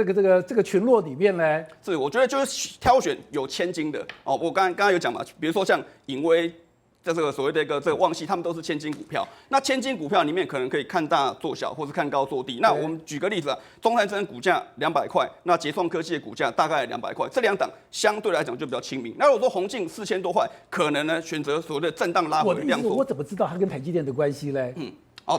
这个群落里面呢？是，我觉得就是挑选有千金的我刚刚有讲嘛，比如说像颖威这个所谓的一个这个旺系，他们都是千金股票。那千金股票里面可能可以看大做小，或是看高做低。那我们举个例子中泰证股价200块，那捷创科技的股价大概200块，这两档相对来讲就比较亲民。那如果说宏进4000多块，可能呢选择所谓的震荡拉回的量缩。我怎么知道它跟台积电的关系嘞？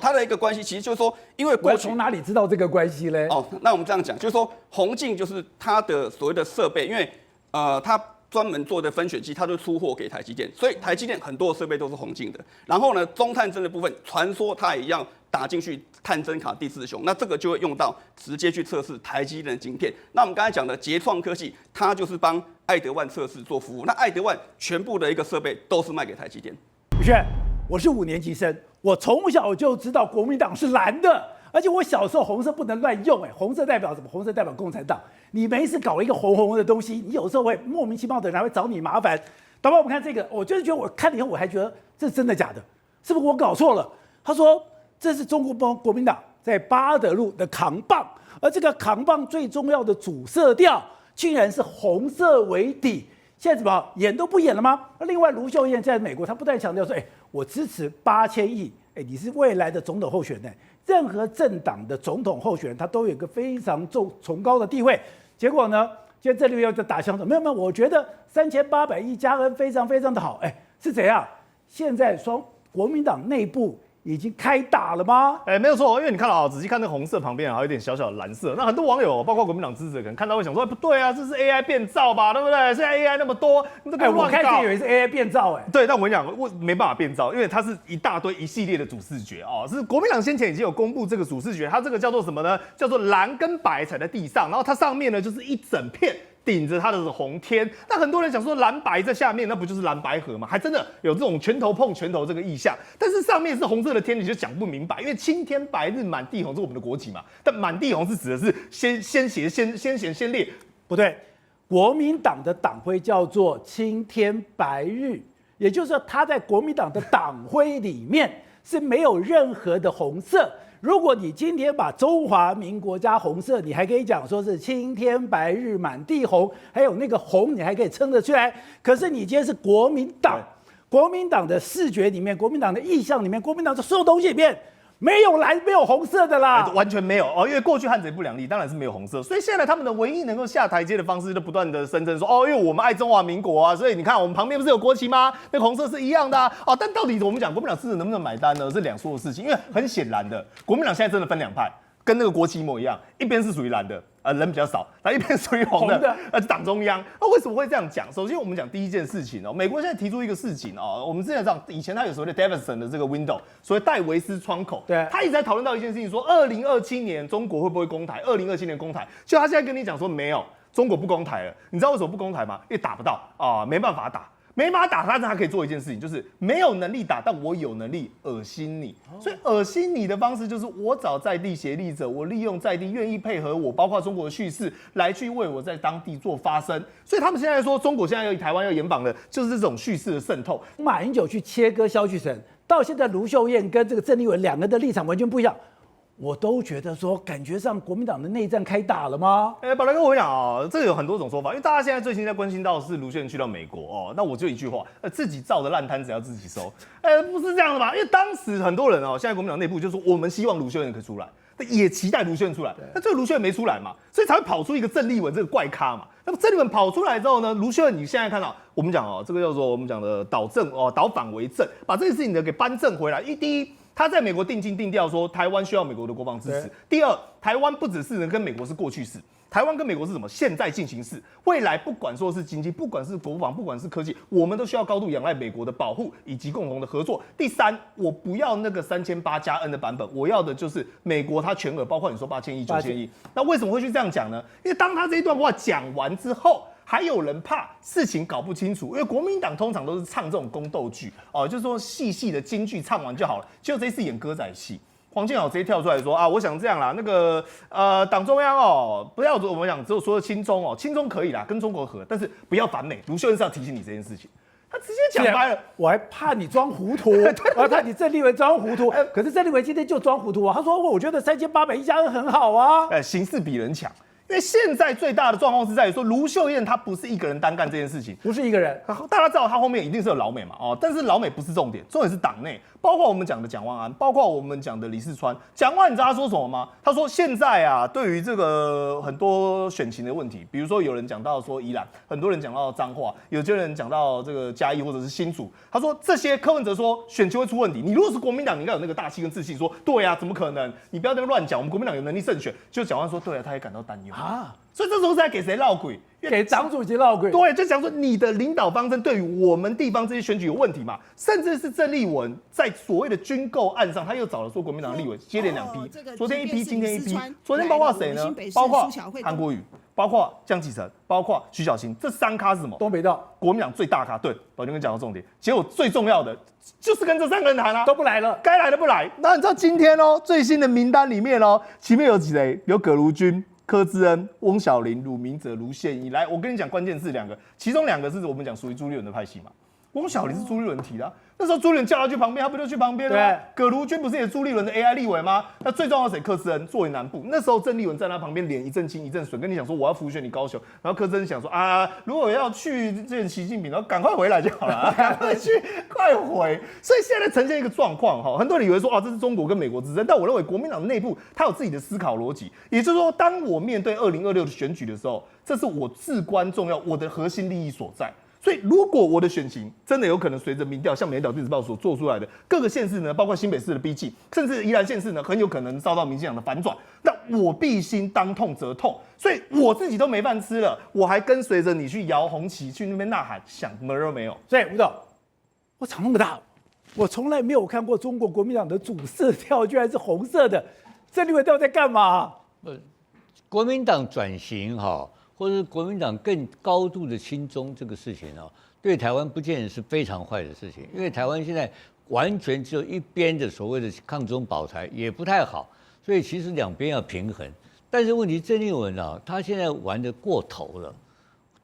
它的一个关系其实就是说，因为我要从哪里知道这个关系嘞？那我们这样讲，就是说宏进就是它的所谓的设备，因为它专门做的分选机，它就出货给台积电，所以台积电很多的设备都是宏进的。然后呢，中探针的部分，传说它也要打进去探针卡第4雄，那这个就会用到直接去测试台积电的晶片。那我们刚才讲的捷创科技，它就是帮爱德万测试做服务。那爱德万全部的一个设备都是卖给台积电。宇轩，我是5年级生，我从小就知道国民党是蓝的，而且我小时候红色不能乱用，红色代表什么？红色代表共产党。你没事搞一个红的东西，你有时候会莫名其妙的人还会找你麻烦。导播，我们看这个，我就是觉得我看了以后，我还觉得这是真的假的？是不是我搞错了？他说这是中国国民党在八德路的扛棒，而这个扛棒最重要的主色调竟然是红色为底。现在怎么演都不演了吗？另外，卢秀燕在美国，她不断强调说：“我支持8000亿，你是未来的总统候选人。任何政党的总统候选人，他都有一个非常崇高的地位。结果呢，今天这里又在打枪手，没有，我觉得3800亿加恩非常非常的好。是怎样？现在国民党内部已经开打了吗？没有错，因为你看到仔细看那红色旁边还有一点小小的蓝色，那很多网友包括国民党支持的可能看到会想说，不对啊，这是 AI 变造吧，对不对？现在 AI 那么多，你这个我开始以为是 AI 变造，对，但我跟你讲，我没办法变造，因为它是一系列的主视觉是国民党先前已经有公布这个主视觉，它这个叫做什么呢？叫做蓝跟白踩在地上，然后它上面呢就是一整片顶着它的红天。那很多人想说蓝白在下面，那不就是蓝白河吗？还真的有这种拳头碰拳头这个意象，但是上面是红色的天，你就讲不明白，因为青天白日满地红是我们的国旗嘛，但满地红是指的是先贤先烈，不对，国民党的党徽叫做青天白日，也就是说他在国民党的党徽里面是没有任何的红色。如果你今天把中华民国加红色，你还可以讲说是青天白日满地红，还有那个红你还可以撑得出来。可是你今天是国民党，国民党的视觉里面，国民党的意象里面，国民党的所有东西里面没有蓝，没有红色的啦，完全没有哦，因为过去汉贼不两立，当然是没有红色，所以现在他们的唯一能够下台阶的方式，就不断的声称说，哦，因为我们爱中华民国啊，所以你看我们旁边不是有国旗吗？那个红色是一样的啊，哦，但到底我们讲国民党支持能不能买单呢？是两说的事情，因为很显然的，国民党现在真的分两派。跟那个国旗一模一样，一边是属于蓝的，人比较少，然后一边属于红的，党中央。那为什么会这样讲？首先我们讲第一件事情哦，美国现在提出一个事情哦，我们之前讲以前他有所谓的 Davidson 的这个 window， 所谓戴维斯窗口，对，他一直在讨论到一件事情，说2027年中国会不会攻台？2027年攻台，就他现在跟你讲说没有，中国不攻台了。你知道为什么不攻台吗？因为打不到啊，没办法打。没办法打他，但他可以做一件事情，就是没有能力打，但我有能力恶心你。所以恶心你的方式就是我找在地协力者，我利用在地愿意配合我，包括中国的叙事来去为我在当地做发声。所以他们现在说中国现在要台湾要严防的，就是这种叙事的渗透。马英九去切割萧旭晨，到现在卢秀燕跟这个郑丽文两个人的立场完全不一样。我都觉得说，感觉上国民党的内战开打了吗？宝来哥，我讲啊，这个有很多种说法，因为大家现在最近在关心到是卢秀燕去到美国哦，那我就一句话，自己造的烂摊子要自己收，不是这样的吧？因为当时很多人哦，现在国民党内部就说我们希望卢秀燕可以出来，也期待卢秀燕出来，那这个卢秀燕没出来嘛，所以才会跑出一个郑丽文这个怪咖嘛。那么郑丽文跑出来之后呢，卢秀燕你现在看到我们讲哦，这个叫做我们讲的导正哦，导反为正，把这件事情呢给扳正回来。第一。他在美国定金定调说，台湾需要美国的国防支持。第二，台湾不只是跟美国是过去式，台湾跟美国是什么？现在进行式。未来不管说是经济，不管是国防，不管是科技，我们都需要高度仰赖美国的保护以及共同的合作。第三，我不要那个3800+N 的版本，我要的就是美国它全额，包括你说8000亿、9000亿。那为什么会去这样讲呢？因为当他这一段话讲完之后。还有人怕事情搞不清楚，因为国民党通常都是唱这种宫斗剧哦，就是说细细的京剧唱完就好了。结果这一次演歌仔戏，黄健豪直接跳出来说啊，我想这样啦，那个党中央哦，不要我们讲只有说亲中哦，亲中可以啦，跟中国合，但是不要反美。卢秀燕是要提醒你这件事情，他直接讲白了，我还怕你装糊涂，我还怕你郑丽文装糊涂。可是郑丽文今天就装糊涂啊，他说我觉得3800+N很好啊，形势比人强。因为现在最大的状况是在于说，卢秀燕她不是一个人单干这件事情，不是一个人。大家知道她后面一定是有老美嘛，哦，但是老美不是重点，重点是党内，包括我们讲的蒋万安，包括我们讲的李四川。蒋万，你知道他说什么吗？他说现在啊，对于这个很多选情的问题，比如说有人讲到说宜兰，很多人讲到彰化，有些人讲到这个嘉义或者是新竹，他说这些柯文哲说选情会出问题，你如果是国民党，你应该有那个大气跟自信，说对啊，怎么可能？你不要在那乱讲，我们国民党有能力胜选。就蒋万说对啊，他也感到担忧啊。所以这时候是在给谁闹鬼？给党主席闹鬼。对，就讲说你的领导方针对于我们地方这些选举有问题嘛，甚至是郑丽文在所谓的军购案上，他又找了说国民党的立委接连2批，昨天1批，今天1批。昨天包括谁呢？包括韩国瑜，包括江启臣，包括徐小新，这3咖是什么？东北道国民党最大咖。对，宝剑哥讲到重点。结果最重要的就是跟这3个人谈啊，都不来了，该来的不来。那你知道今天哦，最新的名单里面哦，前面有谁？有葛如君。柯志恩、翁小玲、鲁明哲、卢宪义，来，我跟你讲，关键字2个，其中2个是我们讲属于朱立伦的派系嘛。翁小玲是朱立伦提的，那时候朱立伦叫他去旁边，他不就去旁边了吗？葛如君不是也朱立伦的 AI 立委吗？那最重要的谁？柯志恩作为南部，那时候郑丽文在他旁边，脸一阵青一阵水，跟你讲说我要辅选你高雄，然后柯志恩想说啊，如果要去见习近平，然后赶快回来就好了，赶快去，快回。所以现在呈现一个状况哈，很多人以为说啊，这是中国跟美国之争，但我认为国民党内部他有自己的思考逻辑，也就是说，当我面对2026的选举的时候，这是我至关重要，我的核心利益所在。所以，如果我的选情真的有可能随着民调，像《美岛电子报》所做出来的各个县市呢，包括新北市的逼近，甚至宜兰县市呢，很有可能遭到民进党的反转。那我必须当痛则痛，所以我自己都没饭吃了，我还跟随着你去摇红旗，去那边呐喊，想门都没有。所以吴董，我长那么大，我从来没有看过中国国民党的主色调居然是红色的，郑丽文到底在干嘛？国民党转型哈。或者是国民党更高度的亲中这个事情啊，对台湾不见得是非常坏的事情，因为台湾现在完全只有一边的所谓的抗中保台也不太好，所以其实两边要平衡。但是问题郑丽文啊，他现在玩得过头了，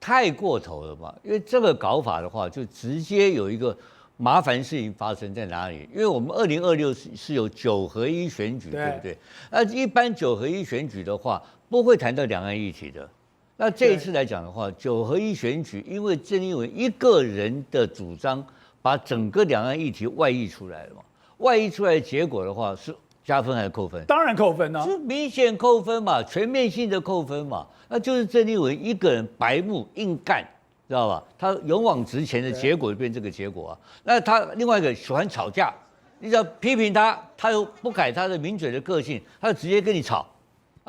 太过头了嘛，因为这个搞法的话，就直接有一个麻烦事情发生在哪里？因为我们2026是有9合1选举，对不对？那一般9合1选举的话，不会谈到两岸议题的。那这一次来讲的话，9合1选举，因为郑丽文一个人的主张，把整个两岸议题外溢出来了嘛。外溢出来的结果的话，是加分还是扣分？当然扣分啊，就明显扣分嘛，全面性的扣分嘛。那就是郑丽文一个人白目硬干，知道吧？他勇往直前的结果就变这个结果啊。那他另外一个喜欢吵架，你只要批评他，他又不改他的名嘴的个性，他就直接跟你吵。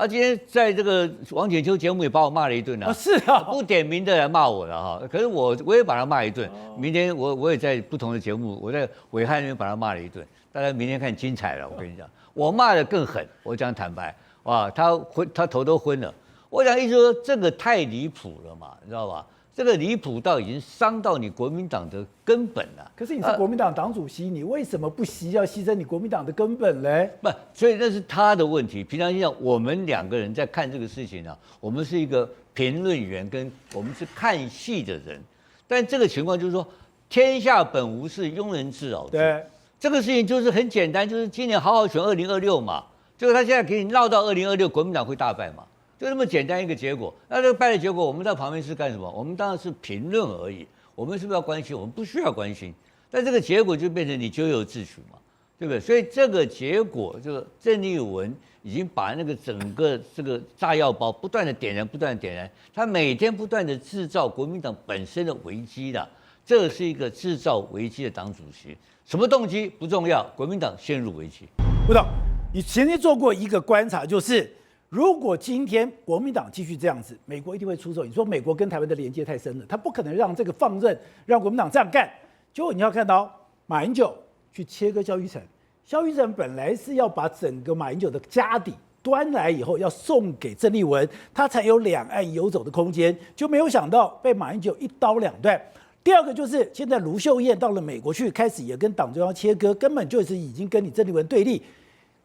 今天在这个王浅秋节目也把我骂了一顿啊，是啊，不点名的来骂我了哈。可是我也把他骂一顿。明天我也在不同的节目，我在暐瀚那边把他骂了一顿。大家明天看精彩了，我跟你讲，我骂的更狠，我讲坦白，哇，他头都昏了。我讲意思说这个太离谱了嘛，你知道吧？这个离谱到已经伤到你国民党的根本了。可是你是国民党党主席，你为什么不要牺牲你国民党的根本嘞？不，所以那是他的问题。平常心讲，我们两个人在看这个事情啊，我们是一个评论员，跟我们是看戏的人。但这个情况就是说，天下本无事，庸人自扰之。对，这个事情就是很简单，就是今年好好选2026嘛。结果他现在给你闹到2026，国民党会大败嘛。就那么简单一个结果，那这个败的结果，我们在旁边是干什么？我们当然是评论而已。我们是不是要关心？我们不需要关心。但这个结果就变成你咎由自取嘛，对不对？所以这个结果，这个郑丽文已经把那个整个这个炸药包不断的点燃，不断的点燃，他每天不断的制造国民党本身的危机的，这是一个制造危机的党主席。什么动机不重要，国民党陷入危机。不懂，你前天做过一个观察，就是如果今天国民党继续这样子，美国一定会出手。你说美国跟台湾的连接太深了，他不可能让这个放任，让国民党这样干。结果你要看到马英九去切割萧玉成，萧玉成本来是要把整个马英九的家底端来以后，要送给郑丽文，他才有两岸游走的空间，就没有想到被马英九一刀两断。第二个就是现在卢秀燕到了美国去，开始也跟党中央切割，根本就是已经跟你郑丽文对立。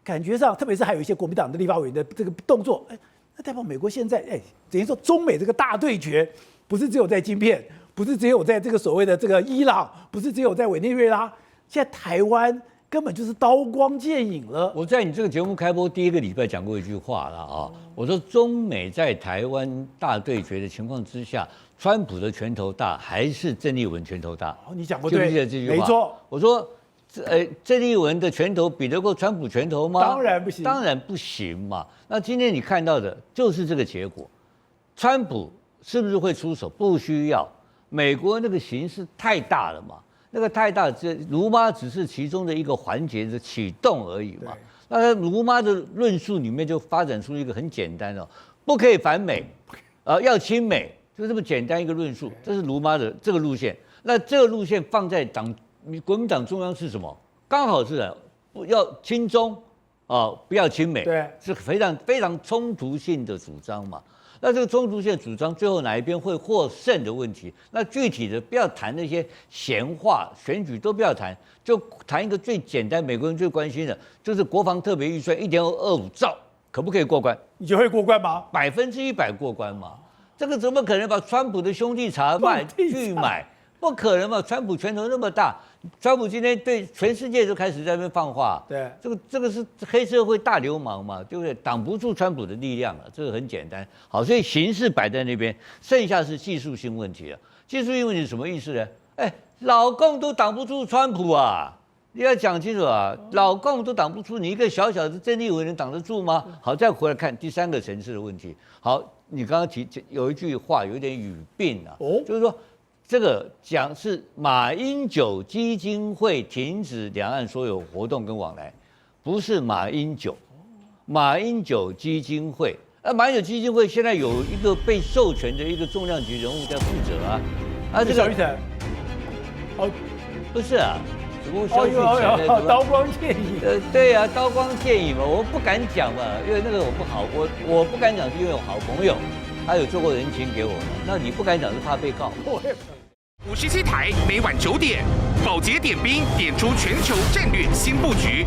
感觉上，特别是还有一些国民党的立法委员的这个动作，那代表美国现在，等于说中美这个大对决，不是只有在晶片，不是只有在这个所谓的这个伊朗，不是只有在委内瑞拉，现在台湾根本就是刀光剑影了。我在你这个节目开播第一个礼拜讲过一句话了啊，我说中美在台湾大对决的情况之下，川普的拳头大还是郑丽文拳头大？你讲过对，记不记得这句话？没错，我说。郑丽文的拳头比得过川普拳头吗？当然不行，当然不行嘛。那今天你看到的就是这个结果，川普是不是会出手？不需要，美国那个形势太大了嘛，那个太大，这卢妈只是其中的一个环节的启动而已嘛。那卢妈的论述里面就发展出一个很简单的，不可以反美，要亲美，就这么简单一个论述，这是卢妈的这个路线。那这个路线放在国民党中央是什么？刚好是要亲中不要亲美，对，是非常非常冲突性的主张嘛。那这个冲突性的主张，最后哪一边会获胜的问题，那具体的不要谈那些闲话，选举都不要谈，就谈一个最简单，美国人最关心的，就是国防特别预算1.25兆，可不可以过关？你就会过关吗？100%过关嘛？这个怎么可能把川普的兄弟茶去买？不可能嘛！川普拳头那么大，川普今天对全世界都开始在那边放话。对，这个是黑社会大流氓嘛，对不对？挡不住川普的力量了，这个很简单。好，所以形势摆在那边，剩下是技术性问题了。技术性问题是什么意思呢？老共都挡不住川普啊！你要讲清楚啊！老共都挡不住，你一个小小的郑丽文能挡得住吗？好，再回来看第三个层次的问题。好，你刚刚提有一句话有点语病啊，就是说。这个讲是马英九基金会停止两岸所有活动跟往来，不是马英九，马英九基金会。马英九基金会现在有一个被授权的一个重量级人物在负责啊。这个萧玉成，不是啊，只不过萧玉成刀光剑影。对啊，刀光剑影嘛，我不敢讲嘛，因为那个我不好，我不敢讲是因为我好朋友，他有做过人情给我的。那你不敢讲是怕被告。57台每晚9点，宝洁点兵点出全球战略新布局。